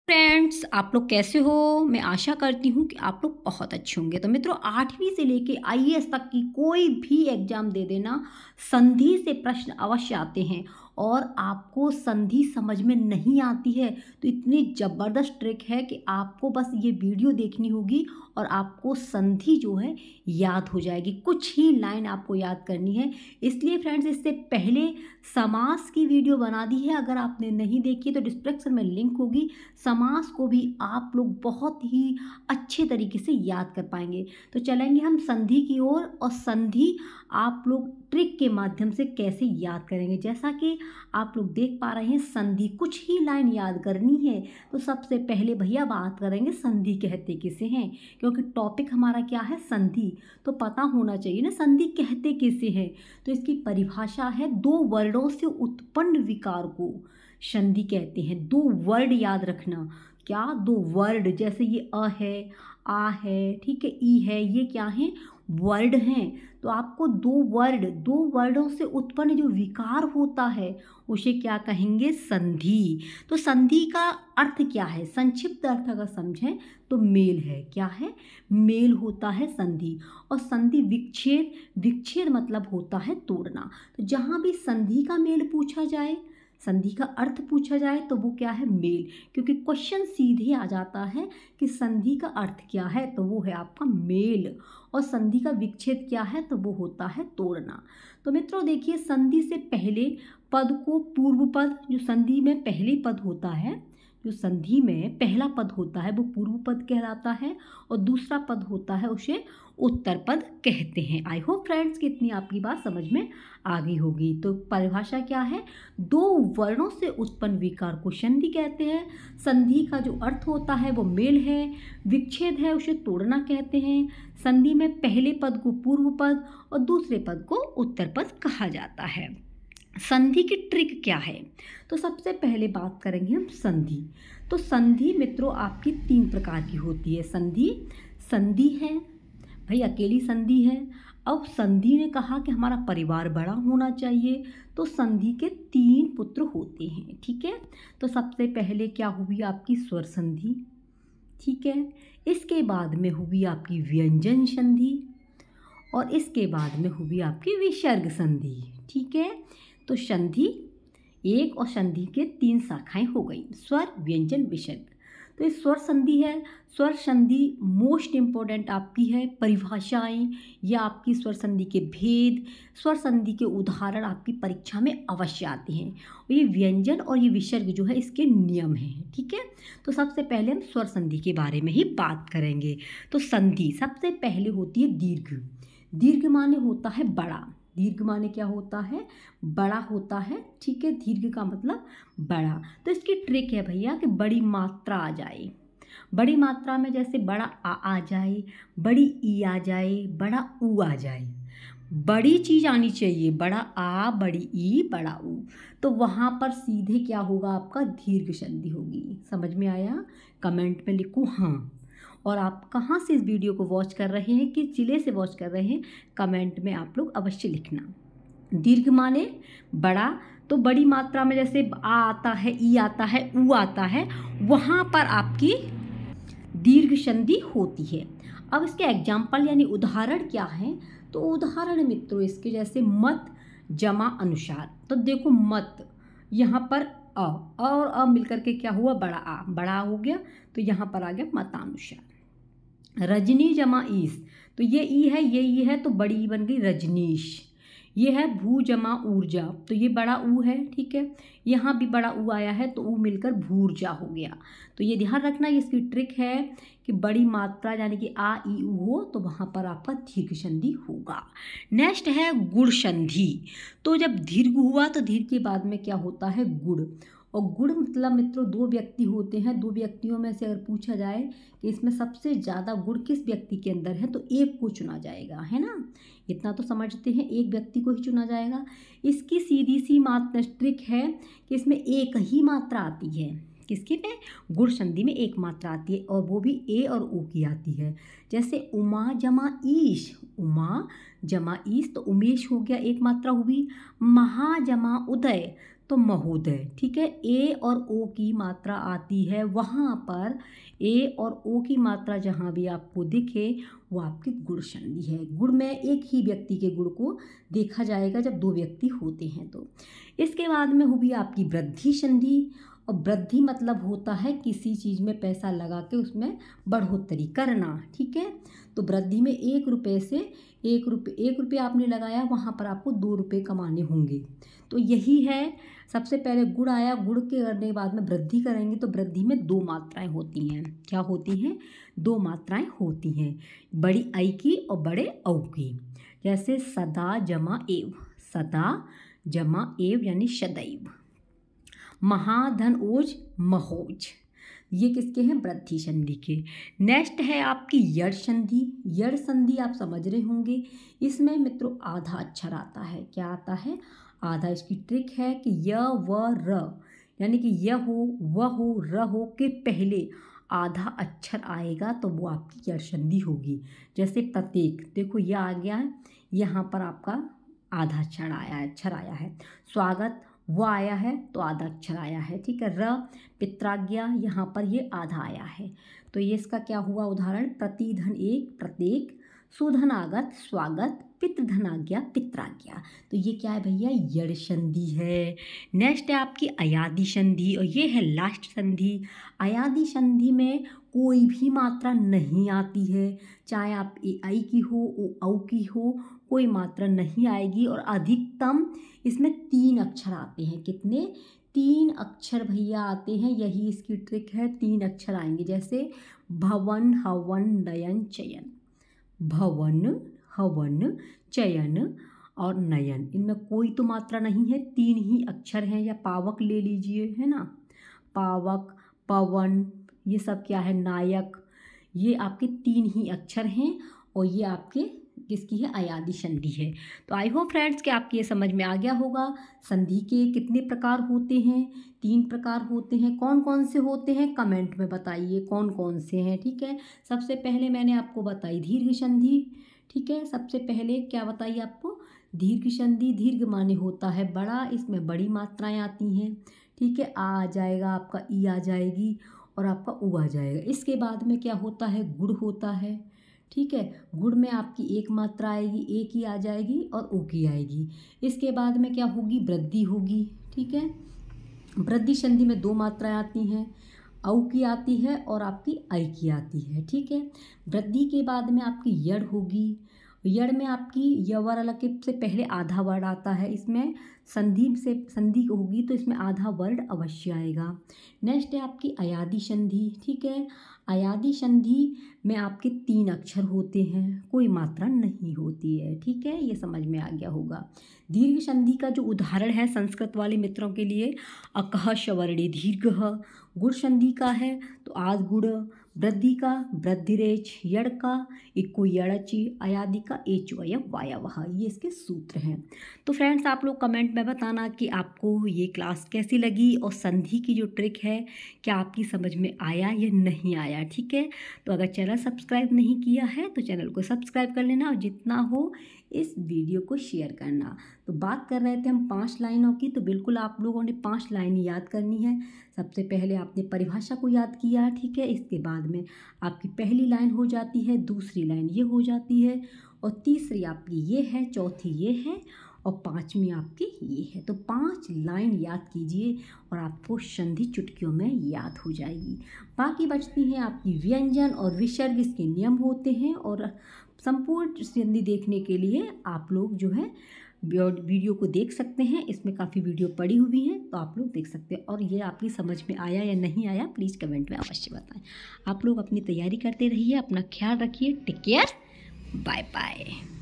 Friends, आप लोग कैसे हो? मैं आशा करती हूँ कि आप लोग बहुत अच्छे होंगे। तो मित्रों, 8वीं से लेके आईएएस तक की कोई भी एग्जाम दे देना, संधि से प्रश्न अवश्य आते हैं। और आपको संधि समझ में नहीं आती है तो इतनी ज़बरदस्त ट्रिक है कि आपको बस ये वीडियो देखनी होगी और आपको संधि जो है याद हो जाएगी। कुछ ही लाइन आपको याद करनी है। इसलिए फ्रेंड्स, इससे पहले समास की वीडियो बना दी है, अगर आपने नहीं देखी तो डिस्क्रिप्शन में लिंक होगी। समास को भी आप लोग बहुत ही अच्छे तरीके से याद कर पाएंगे। तो चलेंगे हम संधि की ओर, और संधि आप लोग ट्रिक के माध्यम से कैसे याद करेंगे। जैसा कि आप लोग देख पा रहे हैं, संधि कुछ ही लाइन याद करनी है। तो सबसे पहले भैया बात करेंगे संधि कहते किसे हैं, क्योंकि टॉपिक हमारा क्या है, संधि। तो पता होना चाहिए ना संधि कहते किसे हैं। तो इसकी परिभाषा है, दो वर्णों से उत्पन्न विकार को संधि कहते हैं। दो वर्ड याद रखना, क्या, दो वर्ड। जैसे ये अ है, आ है, ठीक है, ई है, ये क्या है, वर्ड हैं। तो आपको दो वर्डों से उत्पन्न जो विकार होता है उसे क्या कहेंगे, संधि। तो संधि का अर्थ क्या है, संक्षिप्त अर्थ अगर समझें तो मेल है। क्या है, मेल होता है संधि। और संधि विच्छेद मतलब होता है तोड़ना। तो जहाँ भी संधि का मेल पूछा जाए, संधि का अर्थ पूछा जाए, तो वो क्या है, मेल। क्योंकि क्वेश्चन सीधे आ जाता है कि संधि का अर्थ क्या है, तो वो है आपका मेल। और संधि का विच्छेद क्या है, तो वो होता है तोड़ना। तो मित्रों देखिए, संधि से पहले पद को पूर्व पद, जो संधि में पहले पद होता है, जो संधि में पहला पद होता है वो पूर्व पद कहलाता है, और दूसरा पद होता है उसे उत्तर पद कहते हैं। आई होप फ्रेंड्स कि इतनी आपकी बात समझ में आ गई होगी। तो परिभाषा क्या है, दो वर्णों से उत्पन्न विकार को संधि कहते हैं। संधि का जो अर्थ होता है वो मेल है, विच्छेद है उसे तोड़ना कहते हैं। संधि में पहले पद को पूर्व पद और दूसरे पद को उत्तर पद कहा जाता है। संधि की ट्रिक क्या है, तो सबसे पहले बात करेंगे हम संधि। तो संधि मित्रों आपकी 3 प्रकार की होती है। संधि है भाई, अकेली संधि है। अब संधि ने कहा कि हमारा परिवार बड़ा होना चाहिए, तो संधि के 3 पुत्र होते हैं, ठीक है। तो सबसे पहले क्या हुई आपकी स्वर संधि, ठीक है। इसके बाद में हुई आपकी व्यंजन संधि, और इसके बाद में हुई आपकी विसर्ग संधि, ठीक है। तो संधि एक और संधि के 3 शाखाएं हो गई, स्वर, व्यंजन, विसर्ग। तो ये स्वर संधि है। स्वर संधि मोस्ट इम्पोर्टेंट आपकी है। परिभाषाएं या आपकी स्वर संधि के भेद, स्वर संधि के उदाहरण आपकी परीक्षा में अवश्य आते हैं। और ये व्यंजन और ये विसर्ग जो है इसके नियम हैं, ठीक है। तो सबसे पहले हम स्वर संधि के बारे में ही बात करेंगे। तो संधि सबसे पहले होती है दीर्घ। दीर्घ माने होता है बड़ा। दीर्घ माने क्या होता है, बड़ा होता है, ठीक है। दीर्घ का मतलब बड़ा। तो इसकी ट्रिक है भैया कि बड़ी मात्रा आ जाए। बड़ी मात्रा में जैसे बड़ा आ जाए, बड़ी ई आ जाए, बड़ा ऊ आ जाए। बड़ी चीज़ आनी चाहिए, बड़ा आ, बड़ी ई, बड़ा ऊ। तो वहाँ पर सीधे क्या होगा, आपका दीर्घ संधि होगी। समझ में आया? कमेंट में लिखो हाँ। और आप कहाँ से इस वीडियो को वॉच कर रहे हैं, किस जिले से वॉच कर रहे हैं, कमेंट में आप लोग अवश्य लिखना। दीर्घ माने बड़ा। तो बड़ी मात्रा में जैसे आ आता है, ई आता है, ऊ आता है, वहाँ पर आपकी दीर्घ संधि होती है। अब इसके एग्जाम्पल यानी उदाहरण क्या हैं, तो उदाहरण मित्रों इसके जैसे मत जमा अनुसार। तो देखो मत, यहाँ पर अ और अ मिलकर के क्या हुआ, बड़ा आ, बड़ा हो गया, तो यहाँ पर आ गया मतानुसार। रजनी जमा ईस, तो ये ई है, ये ई है, तो बड़ी ई बन गई रजनीश। ये है भू जमा ऊर्जा, तो ये बड़ा ऊ है, ठीक है। यहाँ भी बड़ा ऊ आया है, तो ऊ मिलकर भूर्जा हो गया। तो ये ध्यान रखना, इसकी ट्रिक है कि बड़ी मात्रा यानी कि आ ई ऊ हो तो वहाँ पर आपका दीर्घ संधि होगा। नेक्स्ट है गुण संधि। तो जब दीर्घ हुआ तो दीर्घ के बाद में क्या होता है, गुण। और गुण मतलब मित्रों 2 व्यक्ति होते हैं। 2 व्यक्तियों में से अगर पूछा जाए कि इसमें सबसे ज़्यादा गुण किस व्यक्ति के अंदर है, तो एक को चुना जाएगा, है ना। इतना तो समझते हैं, एक व्यक्ति को ही चुना जाएगा। इसकी सीधी सी मात्रा ट्रिक है कि इसमें एक ही मात्रा आती है। किसके में, गुण संधि में एक मात्रा आती है, और वो भी ए और ओ की आती है। जैसे उमा जमा ईश, उमा जमा ईश, तो उमेश हो गया, एक मात्रा हुई। महा जमा उदय, तो महोदय, ठीक है। ए और ओ की मात्रा आती है वहाँ पर, ए और ओ की मात्रा जहाँ भी आपको दिखे वो आपकी गुण संधि है। गुण में एक ही व्यक्ति के गुण को देखा जाएगा जब दो व्यक्ति होते हैं तो। इसके बाद में हुई आपकी वृद्धि संधि, और वृद्धि मतलब होता है किसी चीज़ में पैसा लगा के उसमें बढ़ोतरी करना, ठीक है। तो वृद्धि में 1 रुपये से 1 रुपये आपने लगाया, वहाँ पर आपको 2 रुपये कमाने होंगे। तो यही है, सबसे पहले गुण आया, गुण के करने के बाद में वृद्धि करेंगे तो वृद्धि में 2 मात्राएं होती हैं। क्या होती हैं? 2 मात्राएं होती हैं, बड़ी आई की और बड़े औ की। जैसे सदा जमा एव, सदा जमा एव यानी सदैव। महाधन ओज महोज, ये किसके हैं? वृद्धि संधि के। नेक्स्ट है आपकी यड़ संधि। यड़ संधि आप समझ रहे होंगे, इसमें मित्रों आधा अक्षर आता है। क्या आता है? आधा। इसकी ट्रिक है कि य व र, यानी कि य हो, व हो, र हो के पहले आधा अक्षर आएगा तो वो आपकी यड़ संधि होगी। जैसे प्रत्येक, देखो यह आ गया है, यहाँ पर आपका आधा अक्षर आया है। स्वागत वो आया है तो आधा अक्षर आया है, ठीक है। र पित्राज्ञा, यहाँ पर ये आधा आया है। तो ये इसका क्या हुआ उदाहरण? प्रतिधन एक, प्रत्येक, सुधनागत स्वागत, पितृधनाज्ञा पित्राज्ञा। तो ये क्या है भैया? यड़ संधि है। नेक्स्ट है आपकी अयादि संधि, और ये है लास्ट संधि। अयादि संधि में कोई भी मात्रा नहीं आती है, चाहे आप ए आई की हो, ओ औ की हो, कोई मात्रा नहीं आएगी। और अधिकतम इसमें 3 अक्षर आते हैं। कितने? 3 अक्षर भैया आते हैं, यही इसकी ट्रिक है। 3 अक्षर आएंगे, जैसे भवन, हवन, नयन, चयन। भवन, हवन, चयन और नयन, इनमें कोई तो मात्रा नहीं है, 3 ही अक्षर हैं। या पावक ले लीजिए, है ना, पावक, पवन, ये सब क्या है? नायक। ये आपके 3 ही अक्षर हैं और ये आपके किसकी है? अयादि संधि है। तो आई होप फ्रेंड्स कि आपको ये समझ में आ गया होगा। संधि के कितने प्रकार होते हैं? 3 प्रकार होते हैं। कौन कौन से होते हैं? कमेंट में बताइए कौन कौन से हैं, ठीक है। सबसे पहले मैंने आपको बताई दीर्घ संधि, ठीक है। सबसे पहले क्या बताइए आपको? दीर्घ संधि। दीर्घ माने होता है बड़ा, इसमें बड़ी मात्राएं आती हैं, ठीक है। आ जाएगा आपका, ई आ जाएगी और आपका उ आ जाएगा। इसके बाद में क्या होता है? गुण होता है, ठीक है। गुण में आपकी 1 मात्रा आएगी, ए की आ जाएगी और ओ की आएगी। इसके बाद में क्या होगी? वृद्धि होगी, ठीक है। वृद्धि संधि में 2 मात्राएं आती हैं, औ की आती है और आपकी आई की आती है, ठीक है। वृद्धि के बाद में आपकी यड़ होगी। यड़ में आपकी यवर अलग के से पहले आधा वर्ड आता है, इसमें संधि होगी तो इसमें आधा वर्ड अवश्य आएगा। नेक्स्ट है आपकी अयादि संधि, ठीक है। अयादि संधि में आपके 3 अक्षर होते हैं, कोई मात्रा नहीं होती है, ठीक है। ये समझ में आ गया होगा। दीर्घ संधि का जो उदाहरण है संस्कृत वाले मित्रों के लिए, अकह शवर्णे दीर्घ। गुण संधि का है तो आज गुण, वृद्धि का वृद्धिरेच, यड़ का इको यड़चि, अयादि का एचवय वायवः। ये इसके सूत्र हैं। तो फ्रेंड्स आप लोग कमेंट में बताना कि आपको ये क्लास कैसी लगी और संधि की जो ट्रिक है क्या आपकी समझ में आया या नहीं आया, ठीक है। तो अगर चैनल सब्सक्राइब नहीं किया है तो चैनल को सब्सक्राइब कर लेना और जितना हो इस वीडियो को शेयर करना। तो बात कर रहे थे हम 5 लाइनों की, तो बिल्कुल आप लोगों ने 5 लाइन याद करनी है। सबसे पहले आपने परिभाषा को याद किया है, ठीक है। इसके बाद में आपकी पहली लाइन हो जाती है, दूसरी लाइन ये हो जाती है और तीसरी आपकी ये है, चौथी ये है और 5वीं आपकी ये है। तो 5 लाइन याद कीजिए और आपको संधि चुटकियों में याद हो जाएगी। बाकी बचती हैं आपकी व्यंजन और विसर्ग, इसके नियम होते हैं। और संपूर्ण संधि देखने के लिए आप लोग जो है वीडियो को देख सकते हैं, इसमें काफ़ी वीडियो पड़ी हुई हैं तो आप लोग देख सकते हैं। और ये आपकी समझ में आया या नहीं आया प्लीज़ कमेंट में अवश्य बताएं। आप लोग अपनी तैयारी करते रहिए, अपना ख्याल रखिए, टेक केयर, बाय बाय।